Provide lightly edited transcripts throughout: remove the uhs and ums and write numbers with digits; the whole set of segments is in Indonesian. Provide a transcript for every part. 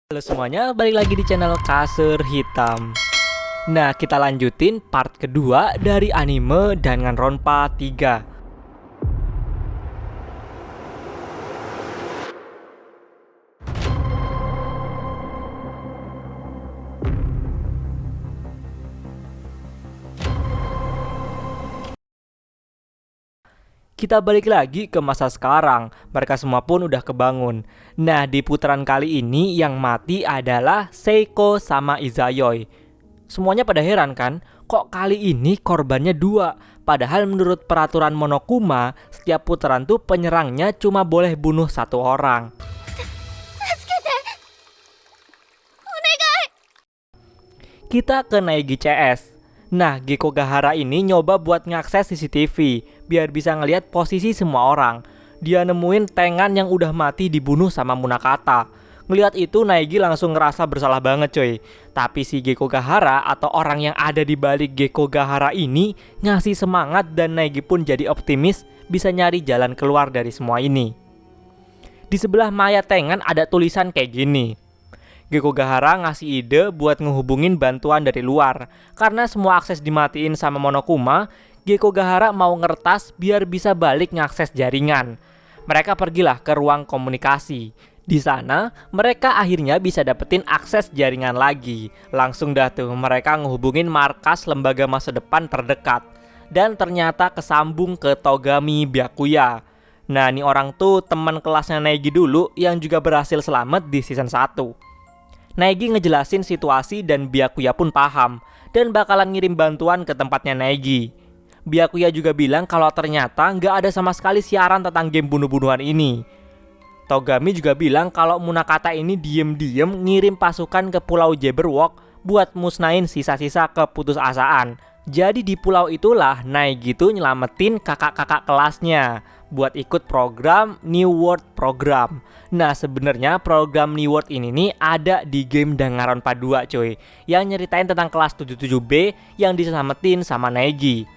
Halo semuanya, balik lagi di channel Kasur Hitam. Nah, kita lanjutin part kedua dari anime Danganronpa 3. Kita balik lagi ke masa sekarang, mereka semua pun udah kebangun. Nah, di putaran kali ini yang mati adalah Seiko sama Izayoi. Semuanya pada heran kan, kok kali ini korbannya dua? Padahal menurut peraturan Monokuma, setiap putaran tuh penyerangnya cuma boleh bunuh satu orang. Kita ke Naegi CS. Nah, Gekko Gahara ini nyoba buat ngakses CCTV biar bisa ngelihat posisi semua orang. Dia nemuin Tengan yang udah mati dibunuh sama Munakata. Ngelihat itu Naegi langsung ngerasa bersalah banget coy. Tapi si Gekko Gahara atau orang yang ada di balik Gekko Gahara ini ngasih semangat dan Naegi pun jadi optimis bisa nyari jalan keluar dari semua ini. Di sebelah mayat Tengan ada tulisan kayak gini. Gekko Gahara ngasih ide buat ngehubungin bantuan dari luar. Karena semua akses dimatiin sama Monokuma, Gekko Gahara mau ngertas biar bisa balik ngakses jaringan. Mereka pergilah ke ruang komunikasi. Di sana, mereka akhirnya bisa dapetin akses jaringan lagi. Langsung dah tuh mereka ngehubungin markas lembaga masa depan terdekat. Dan ternyata kesambung ke Togami Byakuya. Nah, ini orang tuh teman kelasnya Naegi dulu yang juga berhasil selamat di season 1. Naegi ngejelasin situasi dan Byakuya pun paham dan bakalan ngirim bantuan ke tempatnya Naegi. Byakuya juga bilang kalau ternyata nggak ada sama sekali siaran tentang game bunuh-bunuhan ini. Togami juga bilang kalau Munakata ini diem-diem ngirim pasukan ke Pulau Jabberwock buat musnahin sisa-sisa keputusasaan. Jadi di pulau itulah Naegi tuh nyelamatin kakak-kakak kelasnya buat ikut program New World Program. Nah, sebenarnya program New World ini nih ada di game Danganronpa 2 coy, yang nyeritain tentang kelas 77B yang diselamatin sama Naegi.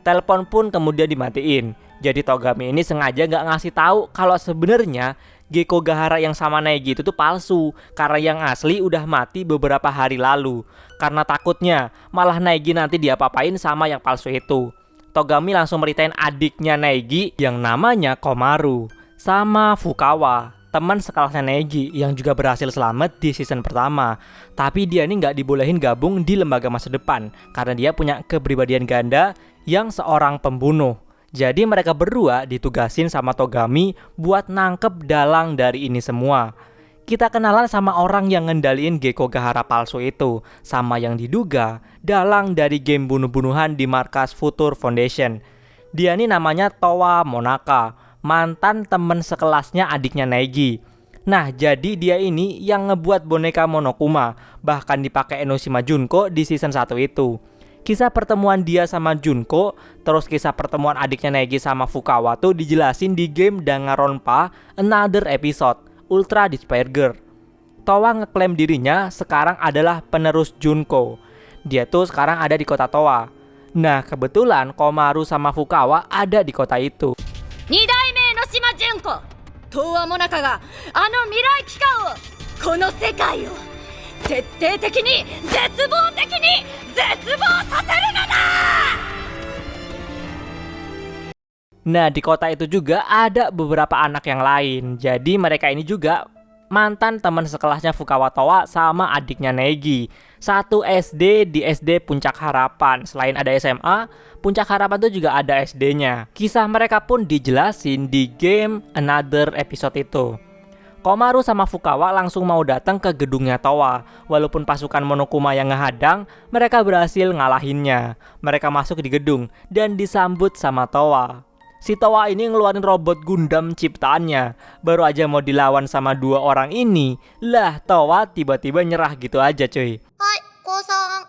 Telepon pun kemudian dimatiin. Jadi Togami ini sengaja nggak ngasih tahu kalau sebenarnya Gekko Gahara yang sama Naegi itu tuh palsu, karena yang asli udah mati beberapa hari lalu. Karena takutnya malah Naegi nanti diapa-apain sama yang palsu itu. Togami langsung meritain adiknya Naegi yang namanya Komaru sama Fukawa, teman sekelasnya Naegi yang juga berhasil selamat di season pertama. Tapi dia ini nggak dibolehin gabung di lembaga masa depan karena dia punya kepribadian ganda yang seorang pembunuh. Jadi mereka berdua ditugasin sama Togami buat nangkep dalang dari ini semua. Kita kenalan sama orang yang ngendaliin Gekko Gahara palsu itu, sama yang diduga dalang dari game bunuh-bunuhan di markas Future Foundation. Dia ini namanya Towa Monaka, mantan temen sekelasnya adiknya Naegi. Nah, jadi dia ini yang ngebuat boneka Monokuma, bahkan dipakai Enoshima Junko di season 1 itu. Kisah pertemuan dia sama Junko, terus kisah pertemuan adiknya Naegi sama Fukawa tuh dijelasin di game Danganronpa Another Episode, Ultra Despair Girl. Towa ngeklaim dirinya sekarang adalah penerus Junko. Dia tuh sekarang ada di kota Towa. Nah, kebetulan Komaru sama Fukawa ada di kota itu. 2代目江島純子東亜モナカがあの未来機関をこの世界を徹底的に絶望的に絶望させるのだ。 Nah, di kota itu juga ada beberapa anak yang lain. Jadi mereka ini juga mantan teman sekelasnya Fukawa Towa sama adiknya Naegi. Satu SD di SD Puncak Harapan. Selain ada SMA, Puncak Harapan itu juga ada SD-nya. Kisah mereka pun dijelasin di game Another Episode itu. Komaru sama Fukawa langsung mau datang ke gedungnya Towa. Walaupun pasukan Monokuma yang ngehadang, mereka berhasil ngalahinnya. Mereka masuk di gedung dan disambut sama Towa. Si Towa ini ngeluarin robot Gundam ciptaannya. Baru aja mau dilawan sama dua orang ini, lah Towa tiba-tiba nyerah gitu aja cuy. Hai, kosong.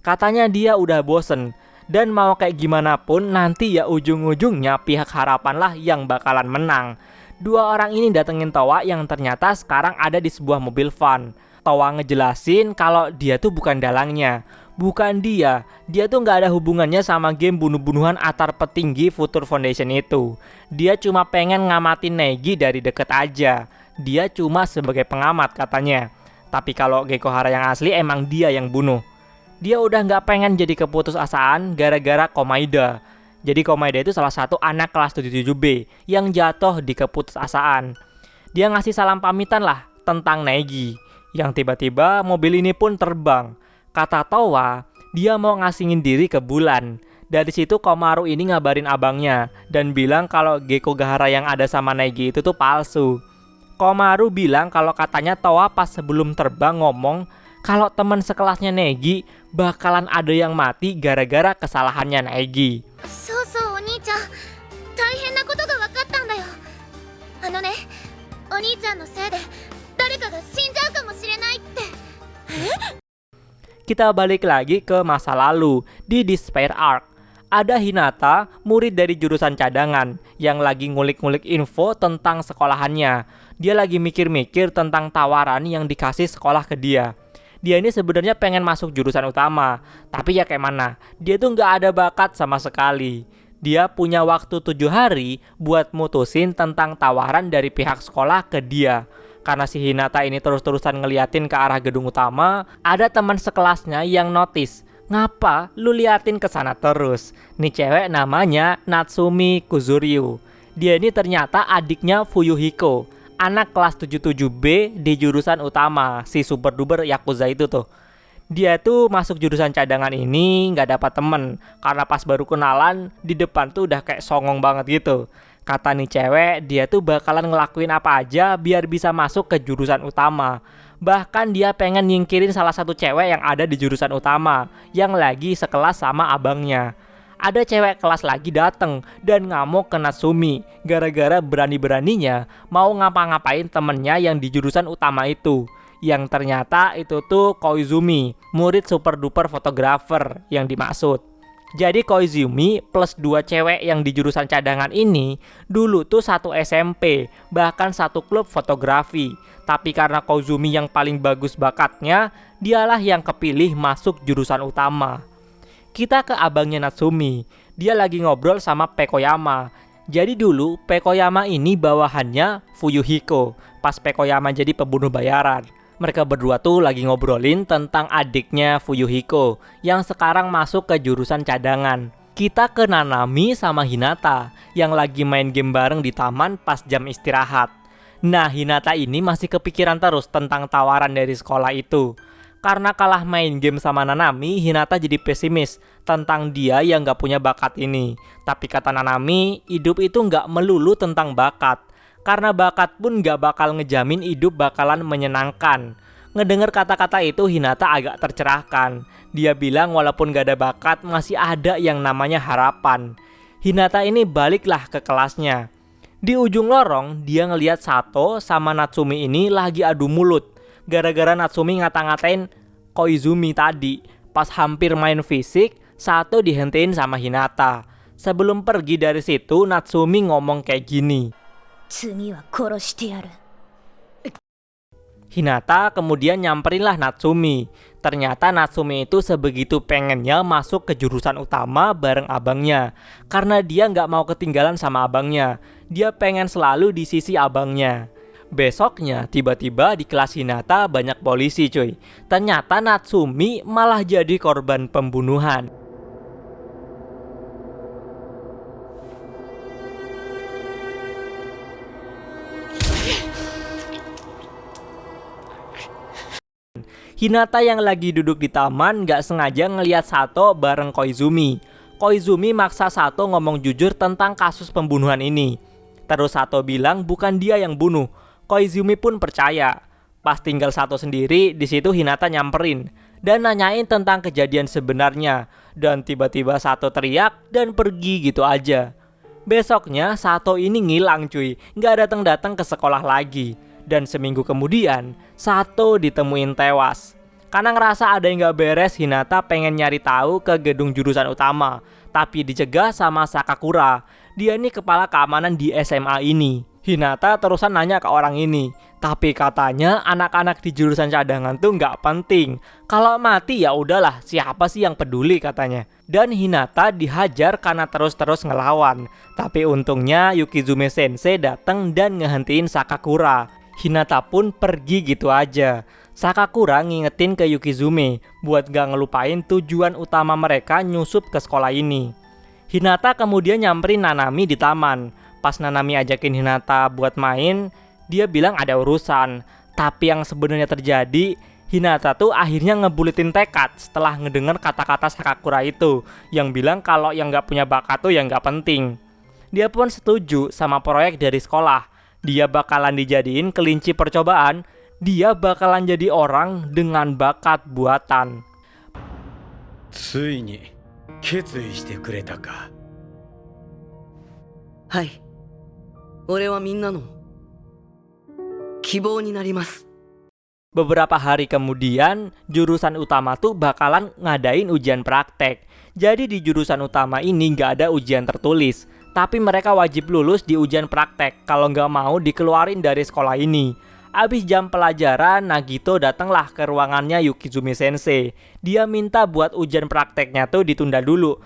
Katanya dia udah bosen dan mau kayak gimana pun nanti ya ujung-ujungnya pihak harapan lah yang bakalan menang. Dua orang ini datengin Towa yang ternyata sekarang ada di sebuah mobil van. Towa ngejelasin kalau dia tuh bukan dalangnya. Bukan dia tuh nggak ada hubungannya sama game bunuh-bunuhan antar petinggi Future Foundation itu. Dia cuma pengen ngamatin Naegi dari deket aja. dia cuma sebagai pengamat katanya. Tapi kalau Gekohara yang asli emang dia yang bunuh. Dia udah nggak pengen jadi keputusasaan gara-gara Komaeda. Jadi Komaeda itu salah satu anak kelas 77B yang jatuh di keputusasaan. Dia ngasih salam pamitan lah tentang Neji. Yang tiba-tiba mobil ini pun terbang. Kata Towa, dia mau ngasingin diri ke bulan. Dari situ Komaru ini ngabarin abangnya dan bilang kalau Gekogahara yang ada sama Neji itu tuh palsu. Komaru bilang kalau katanya Towa pas sebelum terbang ngomong kalau teman sekelasnya Neji bakalan ada yang mati gara-gara kesalahannya Neji. そうそうお兄ちゃん大変なことが分かったんだよお兄ちゃんのせいで誰かが死んじゃうかもしれないって Kita balik lagi ke masa lalu di Despair Arc. Ada Hinata, murid dari jurusan cadangan, yang lagi ngulik-ngulik info tentang sekolahannya. Dia lagi mikir-mikir tentang tawaran yang dikasih sekolah ke dia. Dia ini sebenarnya pengen masuk jurusan utama, tapi ya kayak mana, dia tuh nggak ada bakat sama sekali. Dia punya waktu 7 hari buat mutusin tentang tawaran dari pihak sekolah ke dia. Karena si Hinata ini terus-terusan ngeliatin ke arah gedung utama, ada teman sekelasnya yang notice. Ngapa lu liatin ke sana terus? Nih cewek namanya Natsumi Kuzuryu. Dia ini ternyata adiknya Fuyuhiko, anak kelas 77B di jurusan utama, si super duper Yakuza itu tuh. Dia tuh masuk jurusan cadangan ini nggak dapat temen, karena pas baru kenalan di depan tuh udah kayak songong banget gitu. Kata nih cewek, dia tuh bakalan ngelakuin apa aja biar bisa masuk ke jurusan utama. Bahkan dia pengen nyingkirin salah satu cewek yang ada di jurusan utama, yang lagi sekelas sama abangnya. Ada cewek kelas lagi dateng dan ngamuk ke Natsumi, gara-gara berani-beraninya mau ngapa-ngapain temennya yang di jurusan utama itu. Yang ternyata itu tuh Koizumi, murid super duper fotografer yang dimaksud. Jadi Koizumi plus 2 cewek yang di jurusan cadangan ini dulu tuh satu SMP, bahkan satu klub fotografi. Tapi karena Koizumi yang paling bagus bakatnya, dialah yang kepilih masuk jurusan utama. Kita ke abangnya Natsumi, dia lagi ngobrol sama Pekoyama. Jadi dulu Pekoyama ini bawahannya Fuyuhiko, pas Pekoyama jadi pembunuh bayaran. Mereka berdua tuh lagi ngobrolin tentang adiknya Fuyuhiko yang sekarang masuk ke jurusan cadangan. Kita ke Nanami sama Hinata yang lagi main game bareng di taman pas jam istirahat. Nah, Hinata ini masih kepikiran terus tentang tawaran dari sekolah itu. Karena kalah main game sama Nanami, Hinata jadi pesimis tentang dia yang gak punya bakat ini. Tapi kata Nanami, hidup itu gak melulu tentang bakat. Karena bakat pun gak bakal ngejamin hidup bakalan menyenangkan. Ngedenger kata-kata itu Hinata agak tercerahkan. Dia bilang walaupun gak ada bakat masih ada yang namanya harapan. Hinata ini baliklah ke kelasnya. Di ujung lorong dia ngelihat Sato sama Natsumi ini lagi adu mulut. Gara-gara Natsumi ngata-ngatain Koizumi tadi. Pas hampir main fisik, Sato dihentiin sama Hinata. Sebelum pergi dari situ Natsumi ngomong kayak gini. Hinata kemudian nyamperinlah Natsumi. Ternyata Natsumi itu sebegitu pengennya masuk ke jurusan utama bareng abangnya. Karena dia nggak mau ketinggalan sama abangnya. Dia pengen selalu di sisi abangnya. Besoknya tiba-tiba di kelas Hinata banyak polisi cuy. Ternyata Natsumi malah jadi korban pembunuhan. Hinata yang lagi duduk di taman gak sengaja ngelihat Sato bareng Koizumi. Koizumi maksa Sato ngomong jujur tentang kasus pembunuhan ini. Terus Sato bilang bukan dia yang bunuh. Koizumi pun percaya. Pas tinggal Sato sendiri, di situ Hinata nyamperin dan nanyain tentang kejadian sebenarnya. Dan tiba-tiba Sato teriak dan pergi gitu aja. Besoknya Sato ini ngilang cuy, gak datang-datang ke sekolah lagi. Dan seminggu kemudian, Sato ditemuin tewas. Karena ngerasa ada yang gak beres, Hinata pengen nyari tahu ke gedung jurusan utama. Tapi dicegah sama Sakakura. Dia ini kepala keamanan di SMA ini. Hinata terusan nanya ke orang ini. Tapi katanya anak-anak di jurusan cadangan tuh gak penting. Kalau mati ya udahlah, siapa sih yang peduli katanya. Dan Hinata dihajar karena terus-terus ngelawan. Tapi untungnya Yukizume Sensei datang dan ngehentiin Sakakura. Hinata pun pergi gitu aja. Sakakura ngingetin ke Yukizume buat gak ngelupain tujuan utama mereka nyusup ke sekolah ini. Hinata kemudian nyamperin Nanami di taman. Pas Nanami ajakin Hinata buat main, dia bilang ada urusan. Tapi yang sebenarnya terjadi, Hinata tuh akhirnya ngebulitin tekad setelah ngedenger kata-kata Sakakura itu, yang bilang kalau yang gak punya bakat tuh yang gak penting. Dia pun setuju sama proyek dari sekolah. Dia bakalan dijadiin kelinci percobaan. Dia bakalan jadi orang dengan bakat buatan. ついに決意してくれたか。はい。俺はみんなの希望になります。 Beberapa hari kemudian, jurusan utama tuh bakalan ngadain ujian praktek. Jadi di jurusan utama ini nggak ada ujian tertulis, tapi mereka wajib lulus di ujian praktek kalau nggak mau dikeluarin dari sekolah ini. Abis jam pelajaran, Nagito datanglah ke ruangannya Yukizume Sensei. Dia minta buat ujian prakteknya tuh ditunda dulu,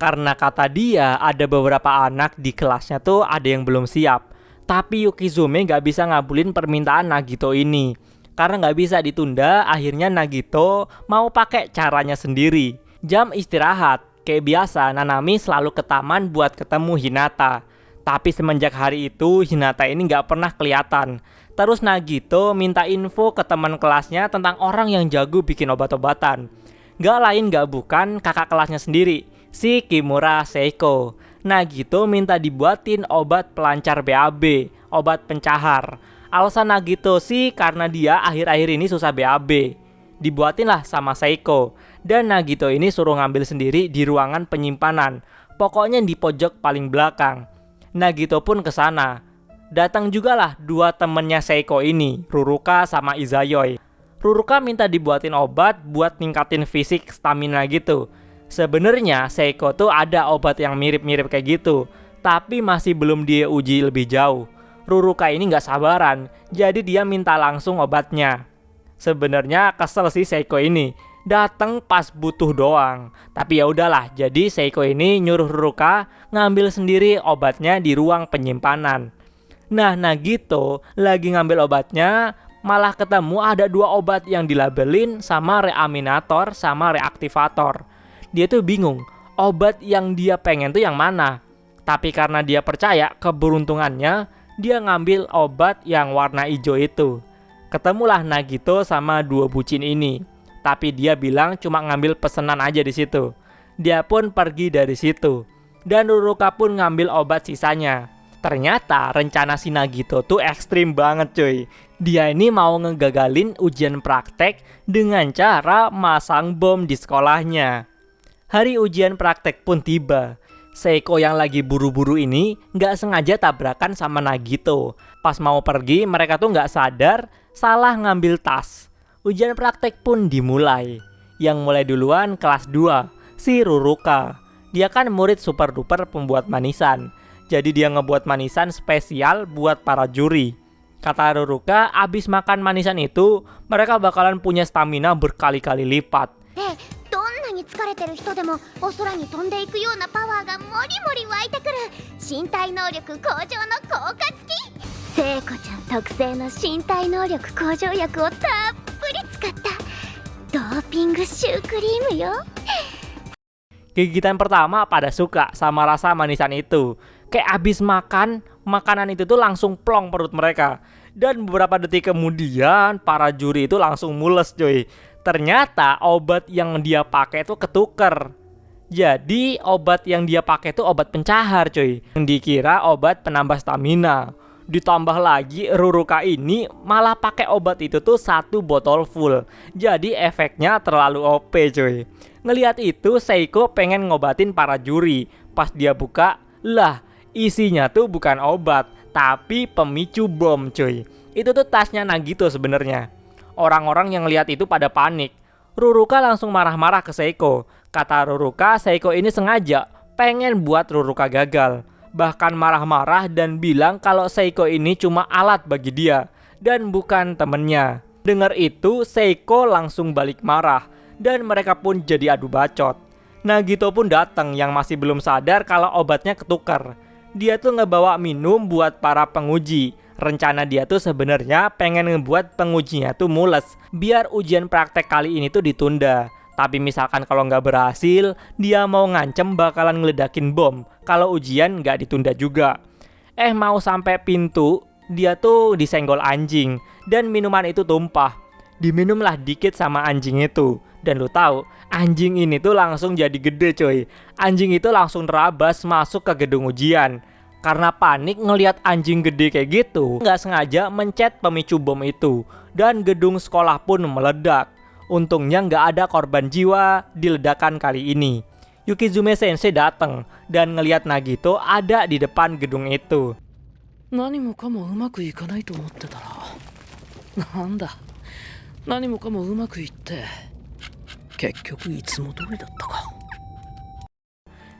karena kata dia ada beberapa anak di kelasnya tuh ada yang belum siap. Tapi Yukizume nggak bisa ngabulin permintaan Nagito ini. Karena nggak bisa ditunda, akhirnya Nagito mau pakai caranya sendiri. Jam istirahat, kayak biasa Nanami selalu ke taman buat ketemu Hinata. Tapi semenjak hari itu Hinata ini nggak pernah kelihatan. Terus Nagito minta info ke teman kelasnya tentang orang yang jago bikin obat-obatan. Gak lain gak bukan kakak kelasnya sendiri, si Kimura Seiko. Nagito minta dibuatin obat pelancar BAB, obat pencahar. Alasan Nagito sih karena dia akhir-akhir ini susah BAB. Dibuatin lah sama Seiko. Dan Nagito ini suruh ngambil sendiri di ruangan penyimpanan. Pokoknya di pojok paling belakang. Nagito pun ke sana. Datang juga lah dua temennya Seiko ini, Ruruka sama Izayoi. Ruruka minta dibuatin obat buat ningkatin fisik stamina gitu. Sebenarnya Seiko tuh ada obat yang mirip-mirip kayak gitu, tapi masih belum dia uji lebih jauh. Ruruka ini nggak sabaran, jadi dia minta langsung obatnya. Sebenarnya kesel sih Seiko ini, datang pas butuh doang. Tapi ya udahlah, jadi Seiko ini nyuruh Ruruka ngambil sendiri obatnya di ruang penyimpanan. Nah, Nagito lagi ngambil obatnya, malah ketemu ada dua obat yang dilabelin sama reaminator sama reaktivator. Dia tuh bingung, obat yang dia pengen tuh yang mana. Tapi karena dia percaya keberuntungannya, dia ngambil obat yang warna hijau itu. Ketemulah Nagito sama dua bucin ini. Tapi dia bilang cuma ngambil pesanan aja di situ. Dia pun pergi dari situ. Dan Ruruka pun ngambil obat sisanya. Ternyata rencana si Nagito tuh ekstrim banget cuy. Dia ini mau ngegagalin ujian praktek dengan cara masang bom di sekolahnya. Hari ujian praktek pun tiba. Seiko yang lagi buru-buru ini gak sengaja tabrakan sama Nagito. Pas mau pergi mereka tuh gak sadar salah ngambil tas. Ujian praktek pun dimulai. Yang mulai duluan kelas 2, si Ruruka. Dia kan murid super duper pembuat manisan. Jadi dia ngebuat manisan spesial buat para juri. Kata Ruruka, abis makan manisan itu, mereka bakalan punya stamina berkali-kali lipat. どんなに疲れてる人でもお空に飛んでいくようなパワーがもりもり湧いてくる身体能力向上の効果付き聖子ちゃん特製の身体能力向上薬をたっぷり使ったドーピングシュークリームよ。 Gigitan pertama pada suka sama rasa manisan itu. Kayak abis makan, makanan itu tuh langsung plong perut mereka. Dan beberapa detik kemudian, para juri itu langsung mules cuy. Ternyata obat yang dia pakai itu ketuker. Jadi obat yang dia pakai itu obat pencahar cuy. Yang dikira obat penambah stamina. Ditambah lagi Ruruka ini malah pakai obat itu tuh 1 botol full. Jadi efeknya terlalu OP cuy. Ngelihat itu Seiko pengen ngobatin para juri. Pas dia buka, lah isinya tuh bukan obat, tapi pemicu bom cuy. Itu tuh tasnya Nagito sebenarnya. Orang-orang yang lihat itu pada panik. Ruruka langsung marah-marah ke Seiko. Kata Ruruka, Seiko ini sengaja pengen buat Ruruka gagal. Bahkan marah-marah dan bilang kalau Seiko ini cuma alat bagi dia dan bukan temennya. Dengar itu, Seiko langsung balik marah dan mereka pun jadi adu bacot. Nagito pun datang yang masih belum sadar kalau obatnya ketukar. Dia tuh ngebawa minum buat para penguji. Rencana dia tuh sebenarnya pengen ngebuat pengujinya tuh mules, biar ujian praktek kali ini tuh ditunda. Tapi misalkan kalau nggak berhasil, dia mau ngancem bakalan ngeledakin bom kalau ujian nggak ditunda juga. Mau sampai pintu, dia tuh disenggol anjing dan minuman itu tumpah. Diminumlah dikit sama anjing itu. Dan lu tahu, anjing ini tuh langsung jadi gede coy. Anjing itu langsung terabas masuk ke gedung ujian. Karena panik ngelihat anjing gede kayak gitu, nggak sengaja mencet pemicu bom itu. Dan gedung sekolah pun meledak. Untungnya nggak ada korban jiwa di ledakan kali ini. Yukizume Sensei datang dan ngelihat Nagito ada di depan gedung itu. 何もかもうまくいかないと思ってたら、なんだ、何もかもうまくいって、結局いつも通りだったか。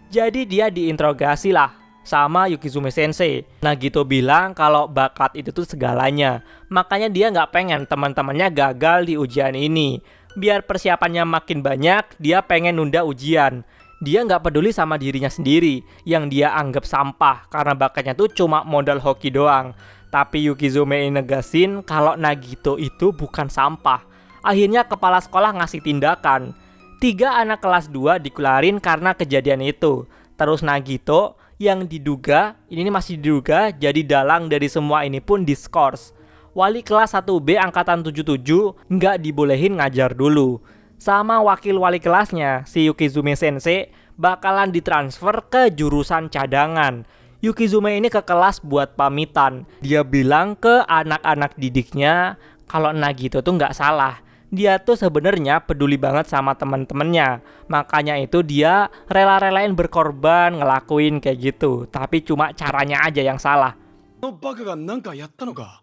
Jadi dia diinterogasi lah sama Yukizume Sensei. Nagito bilang kalau bakat itu tuh segalanya. Makanya dia nggak pengen teman-temannya gagal di ujian ini. Biar persiapannya makin banyak, dia pengen nunda ujian. Dia nggak peduli sama dirinya sendiri yang dia anggap sampah karena bakatnya tuh cuma modal hoki doang. Tapi Yukizume negasin kalau Nagito itu bukan sampah. Akhirnya kepala sekolah ngasih tindakan. 3 anak kelas 2 dikeluarin karena kejadian itu. Terus Nagito yang diduga, ini masih diduga jadi dalang dari semua ini pun diskors. Wali kelas 1B angkatan 77 nggak dibolehin ngajar dulu. Sama wakil wali kelasnya, si Yukizume Sensei bakalan ditransfer ke jurusan cadangan. Yukizume ini ke kelas buat pamitan. Dia bilang ke anak-anak didiknya kalau Nagito tuh nggak salah. Dia tuh sebenarnya peduli banget sama teman-temannya. Makanya itu dia rela-relain berkorban ngelakuin kayak gitu. Tapi cuma caranya aja yang salah. のバカが何かやったのか。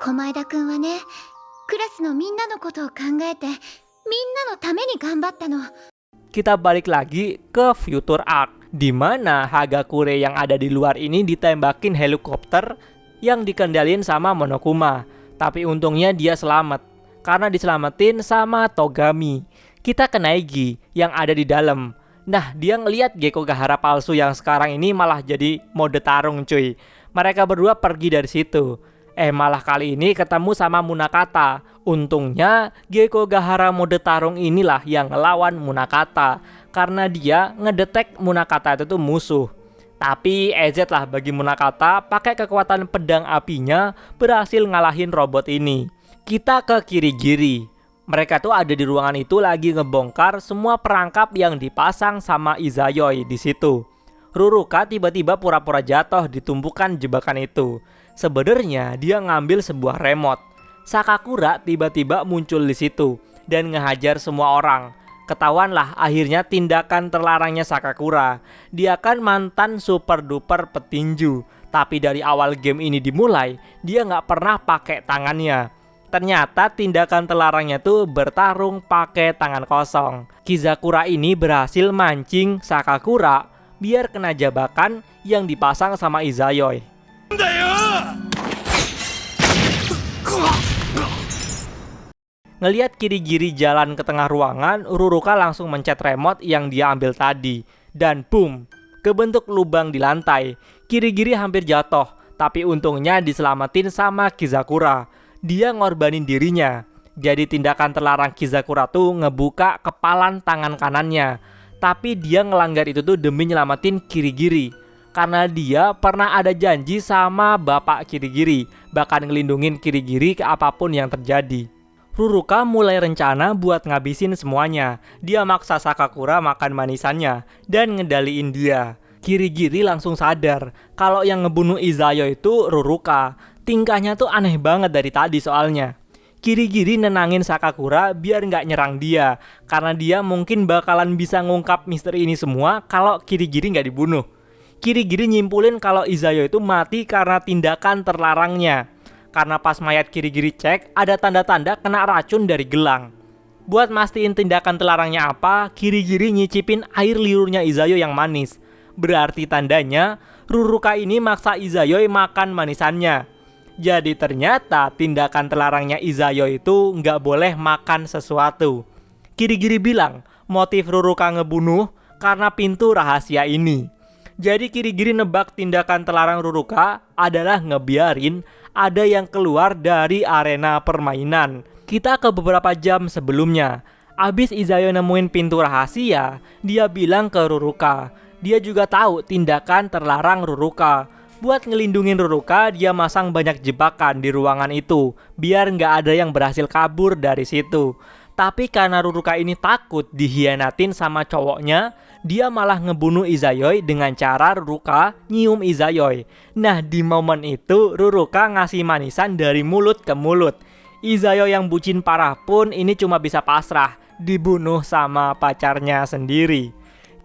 小前田くんはね、クラスのみんなのことを考えて、みんなのために頑張ったの。 Kita balik lagi ke Future Arc, di mana Hagakure yang ada di luar ini ditembakin helikopter yang dikendalin sama Monokuma. Tapi untungnya dia selamat, karena diselamatin sama Togami. Kita ke Naegi yang ada di dalam. Nah, dia ngelihat Gekko Gahara palsu yang sekarang ini malah jadi mode tarung cuy. Mereka berdua pergi dari situ. Malah kali ini ketemu sama Munakata. Untungnya Gekko Gahara mode tarung inilah yang ngelawan Munakata, karena dia ngedetek Munakata itu tuh musuh. Tapi EZ lah bagi Munakata, pakai kekuatan pedang apinya berhasil ngalahin robot ini. Kita ke Kirigiri. Mereka tuh ada di ruangan itu lagi ngebongkar semua perangkap yang dipasang sama Izayoi di situ. Ruruka tiba-tiba pura-pura jatuh di tumpukan jebakan itu. Sebenarnya dia ngambil sebuah remote. Sakakura tiba-tiba muncul di situ dan ngehajar semua orang. Ketahuanlah akhirnya tindakan terlarangnya Sakakura. Dia kan mantan super duper petinju. Tapi dari awal game ini dimulai, dia nggak pernah pakai tangannya. Ternyata tindakan terlarangnya tuh bertarung pakai tangan kosong. Kizakura ini berhasil mancing Sakakura biar kena jebakan yang dipasang sama Izayoi. Ngelihat Kirigiri jalan ke tengah ruangan, Ruruka langsung mencet remote yang dia ambil tadi. Dan boom, kebentuk lubang di lantai. Kirigiri hampir jatuh, tapi untungnya diselamatin sama Kizakura. Dia ngorbanin dirinya. Jadi tindakan terlarang Kizakura tuh ngebuka kepalan tangan kanannya. Tapi dia ngelanggar itu tuh demi nyelamatin Kirigiri. Karena dia pernah ada janji sama bapak Kirigiri, bakal ngelindungin Kirigiri ke apapun yang terjadi. Ruruka mulai rencana buat ngabisin semuanya. Dia maksa Sakakura makan manisannya dan ngedaliin dia. Kirigiri langsung sadar kalau yang ngebunuh Izayoi itu Ruruka. Tingkahnya tuh aneh banget dari tadi soalnya. Kirigiri nenangin Sakakura biar nggak nyerang dia, karena dia mungkin bakalan bisa ngungkap misteri ini semua kalau Kirigiri nggak dibunuh. Kirigiri nyimpulin kalau Izayoi itu mati karena tindakan terlarangnya. Karena pas mayat Kirigiri cek, ada tanda-tanda kena racun dari gelang. Buat mastiin tindakan terlarangnya apa, Kirigiri nyicipin air liurnya Izayoi yang manis. Berarti tandanya, Ruruka ini maksa Izayoi makan manisannya. Jadi ternyata tindakan terlarangnya Izayoi itu nggak boleh makan sesuatu. Kirigiri bilang, motif Ruruka ngebunuh karena pintu rahasia ini. Jadi Kirigiri nebak tindakan terlarang Ruruka adalah ngebiarin ada yang keluar dari arena permainan. Kita ke beberapa jam sebelumnya. Abis Izayo nemuin pintu rahasia, dia bilang ke Ruruka. Dia juga tahu tindakan terlarang Ruruka. Buat ngelindungin Ruruka, dia masang banyak jebakan di ruangan itu, biar nggak ada yang berhasil kabur dari situ. Tapi karena Ruruka ini takut dihianatin sama cowoknya, dia malah ngebunuh Izayoi dengan cara Ruruka nyium Izayoi. Nah, di momen itu Ruruka ngasih manisan dari mulut ke mulut. Izayoi yang bucin parah pun ini cuma bisa pasrah, dibunuh sama pacarnya sendiri.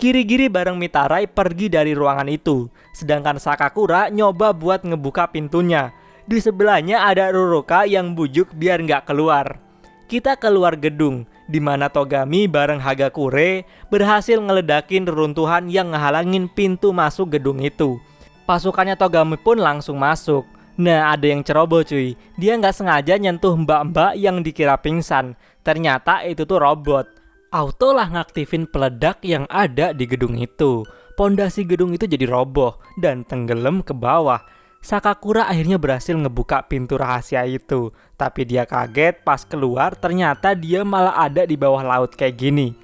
Kirigiri bareng Mitarai pergi dari ruangan itu, sedangkan Sakakura nyoba buat ngebuka pintunya. Di sebelahnya ada Ruruka yang bujuk biar nggak keluar. Kita keluar gedung, di mana Togami bareng Hagakure berhasil ngeledakin reruntuhan yang ngehalangin pintu masuk gedung itu. Pasukannya Togami pun langsung masuk. Nah, ada yang ceroboh cuy. Dia nggak sengaja nyentuh mbak-mbak yang dikira pingsan. Ternyata itu tuh robot. Auto lah ngaktifin peledak yang ada di gedung itu. Pondasi gedung itu jadi roboh dan tenggelam ke bawah. Sakakura akhirnya berhasil ngebuka pintu rahasia itu. Tapi dia kaget pas keluar ternyata dia malah ada di bawah laut kayak gini.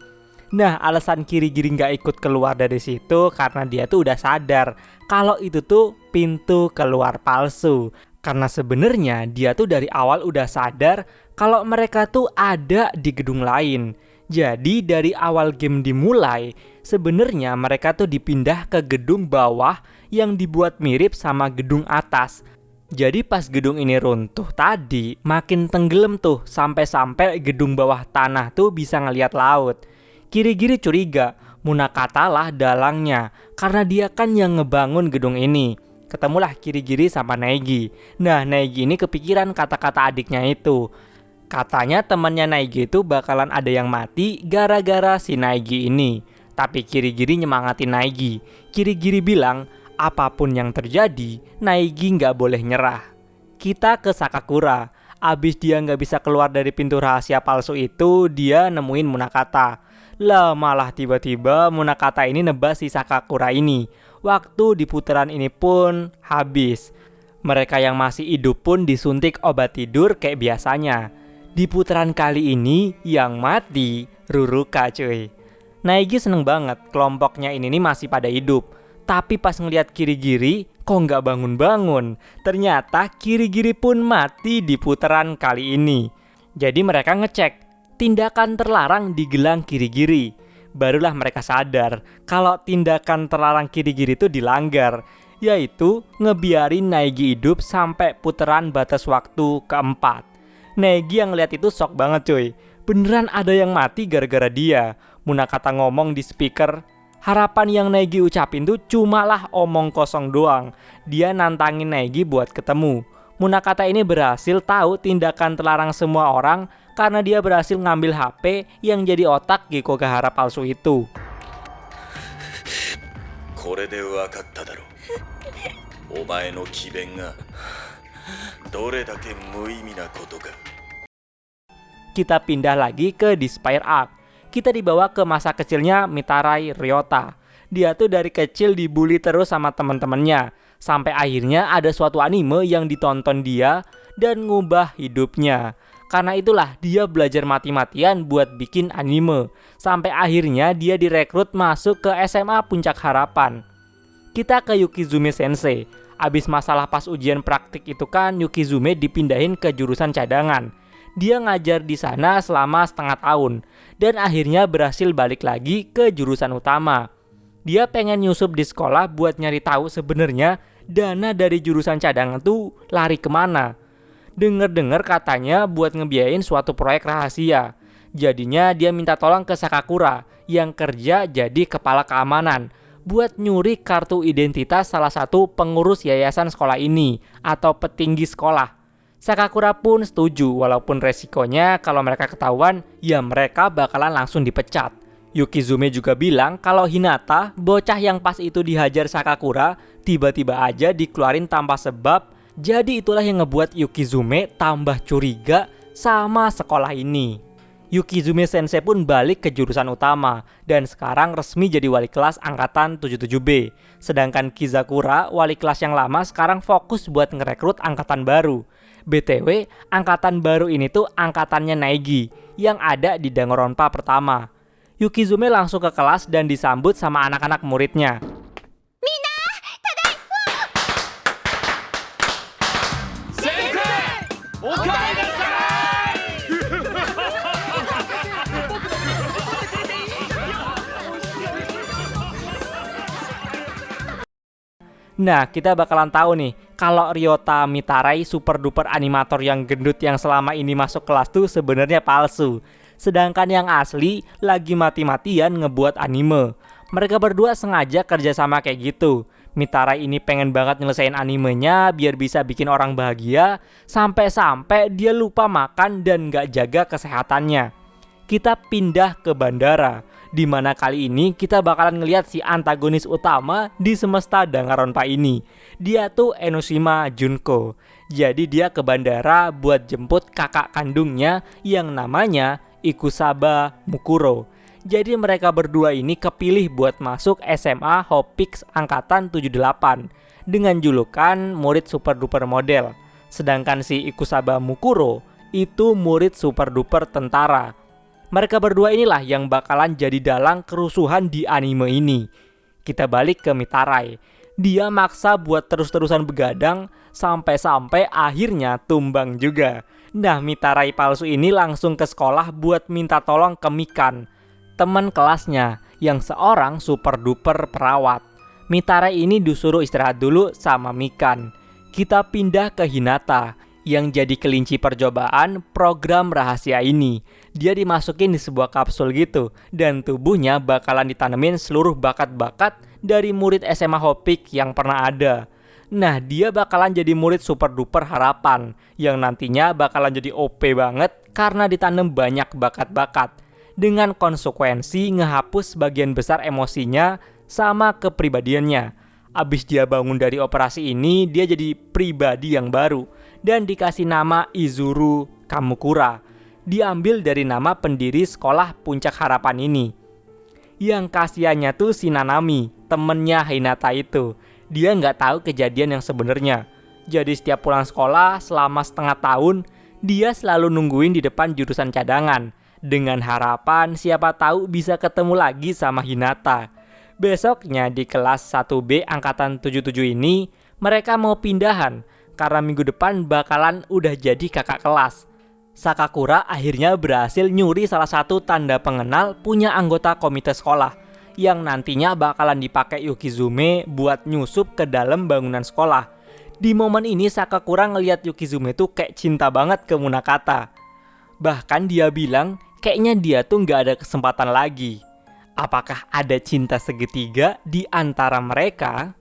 Nah, alasan Kirigiri nggak ikut keluar dari situ karena dia tuh udah sadar kalau itu tuh pintu keluar palsu. Karena sebenarnya dia tuh dari awal udah sadar kalau mereka tuh ada di gedung lain. Jadi dari awal game dimulai, sebenarnya mereka tuh dipindah ke gedung bawah yang dibuat mirip sama gedung atas. Jadi pas gedung ini runtuh tadi, makin tenggelam tuh sampai-sampai gedung bawah tanah tuh bisa ngelihat laut. Kirigiri curiga, Munakata lah dalangnya, karena dia kan yang ngebangun gedung ini. Ketemulah Kirigiri sama Naegi. Nah, Naegi ini kepikiran kata-kata adiknya itu. Katanya temannya Naegi itu bakalan ada yang mati gara-gara si Naegi ini. Tapi Kirigiri nyemangatin Naegi. Kirigiri bilang, apapun yang terjadi, Naegi nggak boleh nyerah. Kita ke Sakakura. Abis dia nggak bisa keluar dari pintu rahasia palsu itu, dia nemuin Munakata. Lah malah tiba-tiba Munakata ini nebas si Sakakura ini. Waktu di putaran ini pun habis. Mereka yang masih hidup pun disuntik obat tidur kayak biasanya. Di putaran kali ini yang mati Ruruka cuy. Naegi seneng banget kelompoknya ini nih masih pada hidup. Tapi pas ngeliat Kirigiri kok nggak bangun-bangun. Ternyata Kirigiri pun mati di putaran kali ini. Jadi mereka ngecek tindakan terlarang di gelang Kirigiri. Barulah mereka sadar kalau tindakan terlarang Kirigiri itu dilanggar, yaitu ngebiarin Naegi hidup sampai putaran batas waktu keempat. Naegi yang lihat itu shock banget cuy. Beneran ada yang mati gara-gara dia. Munakata ngomong di speaker. Harapan yang Naegi ucapin tuh cumalah omong kosong doang. Dia nantangin Naegi buat ketemu. Munakata ini berhasil tahu tindakan terlarang semua orang karena dia berhasil ngambil HP yang jadi otak Gekogahara palsu itu. これで分かっただろう。お前の詭弁がどれだけ無意味なことか。 Kita pindah lagi ke Despair Arc. Kita dibawa ke masa kecilnya Mitarai Ryota. Dia tuh dari kecil dibully terus sama teman-temannya. Sampai akhirnya ada suatu anime yang ditonton dia dan ngubah hidupnya. Karena itulah dia belajar mati-matian buat bikin anime. Sampai akhirnya dia direkrut masuk ke SMA Puncak Harapan. Kita ke Yukizume Sensei. Abis masalah pas ujian praktik itu kan Yukizume dipindahin ke jurusan cadangan. Dia ngajar di sana selama setengah tahun dan akhirnya berhasil balik lagi ke jurusan utama. Dia pengen nyusup di sekolah buat nyari tahu sebenarnya dana dari jurusan cadangan tuh lari kemana. Dengar-dengar katanya buat ngebiayain suatu proyek rahasia. Jadinya dia minta tolong ke Sakakura yang kerja jadi kepala keamanan buat nyuri kartu identitas salah satu pengurus yayasan sekolah ini atau petinggi sekolah. Sakakura pun setuju walaupun resikonya kalau mereka ketahuan ya mereka bakalan langsung dipecat. Yukizume juga bilang kalau Hinata, bocah yang pas itu dihajar Sakakura, tiba-tiba aja dikeluarin tanpa sebab. Jadi itulah yang ngebuat Yukizume tambah curiga sama sekolah ini. Yukizume Sensei pun balik ke jurusan utama dan sekarang resmi jadi wali kelas angkatan 77B. Sedangkan Kizakura, wali kelas yang lama, sekarang fokus buat ngerekrut angkatan baru. BTW, angkatan baru ini tuh angkatannya Naegi yang ada di Danganronpa pertama. Yukizume langsung ke kelas dan disambut sama anak-anak muridnya. Nah, kita bakalan tahu nih kalau Ryota Mitarai, super duper animator yang gendut yang selama ini masuk kelas tuh sebenarnya palsu. Sedangkan yang asli lagi mati-matian ngebuat anime. Mereka berdua sengaja kerjasama kayak gitu. Mitarai ini pengen banget nyelesain animenya biar bisa bikin orang bahagia, sampai-sampai dia lupa makan dan gak jaga kesehatannya. Kita pindah ke bandara, di mana kali ini kita bakalan ngelihat si antagonis utama di semesta Danganronpa ini. Dia tuh Enoshima Junko. Jadi dia ke bandara buat jemput kakak kandungnya yang namanya Ikusaba Mukuro. Jadi mereka berdua ini kepilih buat masuk SMA Hopix angkatan 78 dengan julukan murid super duper model. Sedangkan si Ikusaba Mukuro itu murid super duper tentara. Mereka berdua inilah yang bakalan jadi dalang kerusuhan di anime ini. Kita balik ke Mitarai. Dia maksa buat terus-terusan begadang sampai-sampai akhirnya tumbang juga. Nah, Mitarai palsu ini langsung ke sekolah buat minta tolong ke Mikan, teman kelasnya yang seorang super duper perawat. Mitarai ini disuruh istirahat dulu sama Mikan. Kita pindah ke Hinata yang jadi kelinci percobaan program rahasia ini. Dia dimasukin di sebuah kapsul gitu, dan tubuhnya bakalan ditanemin seluruh bakat-bakat dari murid SMA Hopix yang pernah ada. Nah, dia bakalan jadi murid super duper harapan, yang nantinya bakalan jadi OP banget karena ditanam banyak bakat-bakat, dengan konsekuensi ngehapus sebagian besar emosinya sama kepribadiannya. Abis dia bangun dari operasi ini, dia jadi pribadi yang baru dan dikasih nama Izuru Kamukura. Diambil dari nama pendiri sekolah Puncak Harapan ini. Yang kasihannya tuh si Nanami, temennya Hinata itu. Dia nggak tahu kejadian yang sebenarnya. Jadi setiap pulang sekolah selama setengah tahun, dia selalu nungguin di depan jurusan cadangan dengan harapan siapa tahu bisa ketemu lagi sama Hinata. Besoknya di kelas 1B angkatan 77 ini, mereka mau pindahan karena minggu depan bakalan udah jadi kakak kelas. Sakakura akhirnya berhasil nyuri salah satu tanda pengenal punya anggota komite sekolah yang nantinya bakalan dipakai Yukizume buat nyusup ke dalam bangunan sekolah. Di momen ini Sakakura ngeliat Yukizume tuh kayak cinta banget ke Munakata. Bahkan dia bilang kayaknya dia tuh nggak ada kesempatan lagi. Apakah ada cinta segitiga di antara mereka?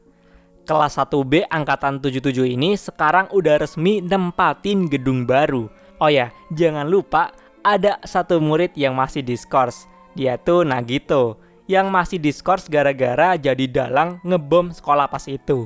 Kelas 1B angkatan 77 ini sekarang udah resmi nempatin gedung baru. Oh ya, jangan lupa ada satu murid yang masih diskors. Dia tuh Nagito, yang masih diskors gara-gara jadi dalang ngebom sekolah pas itu.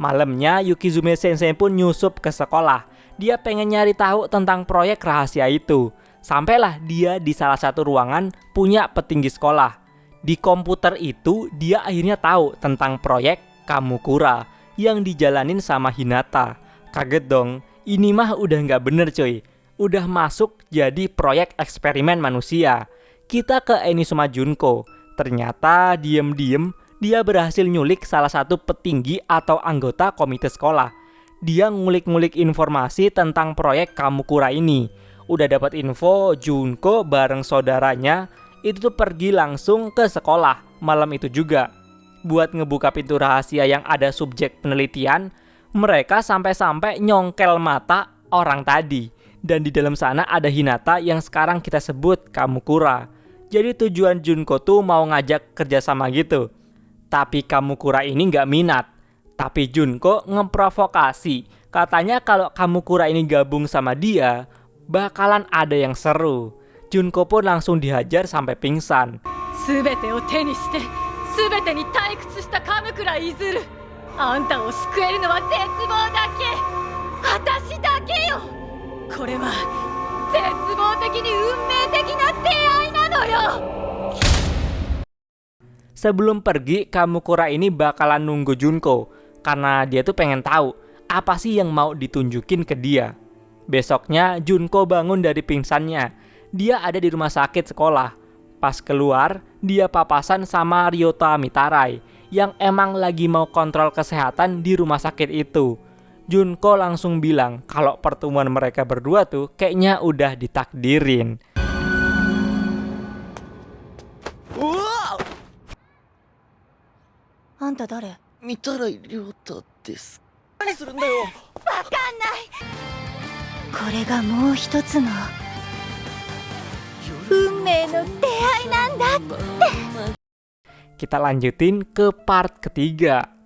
Malamnya Yukizume Sensei pun nyusup ke sekolah. Dia pengen nyari tahu tentang proyek rahasia itu. Sampailah dia di salah satu ruangan punya petinggi sekolah. Di komputer itu dia akhirnya tahu tentang proyek Kamukura yang dijalanin sama Hinata. Kaget dong, ini mah udah nggak bener coy. Udah masuk jadi proyek eksperimen manusia. Kita ke Enoshima Junko. Ternyata diem-diem dia berhasil nyulik salah satu petinggi atau anggota komite sekolah. Dia ngulik-ngulik informasi tentang proyek Kamukura ini. Udah dapat info Junko bareng saudaranya itu tuh pergi langsung ke sekolah malam itu juga. Buat ngebuka pintu rahasia yang ada subjek penelitian, mereka sampai-sampai nyongkel mata orang tadi. Dan di dalam sana ada Hinata yang sekarang kita sebut Kamukura. Jadi tujuan Junko tuh mau ngajak kerjasama gitu. Tapi Kamukura ini nggak minat. Tapi Junko ngeprovokasi. Katanya kalau Kamukura ini gabung sama dia, bakalan ada yang seru. Junko pun langsung dihajar sampai pingsan. 全てを手にして全てに退屈した鎌倉いずる。あんたを救えるのは絶望だけ。私だけよ。これは絶望的に運命的な出会いなのよ。 Sebelum pergi, Kamukura ini bakalan nunggu Junko karena dia tuh pengen tahu apa sih yang mau ditunjukin ke dia. Besoknya Junko bangun dari pingsannya. Dia ada di rumah sakit sekolah. Pas keluar, dia papasan sama Ryota Mitarai yang emang lagi mau kontrol kesehatan di rumah sakit itu. Junko langsung bilang kalau pertemuan mereka berdua tuh kayaknya udah ditakdirin. あんた誰？見たら亮太です。何するんだよ。これがもう一つの運命の出会いなんだ。 Kita lanjutin ke part ketiga.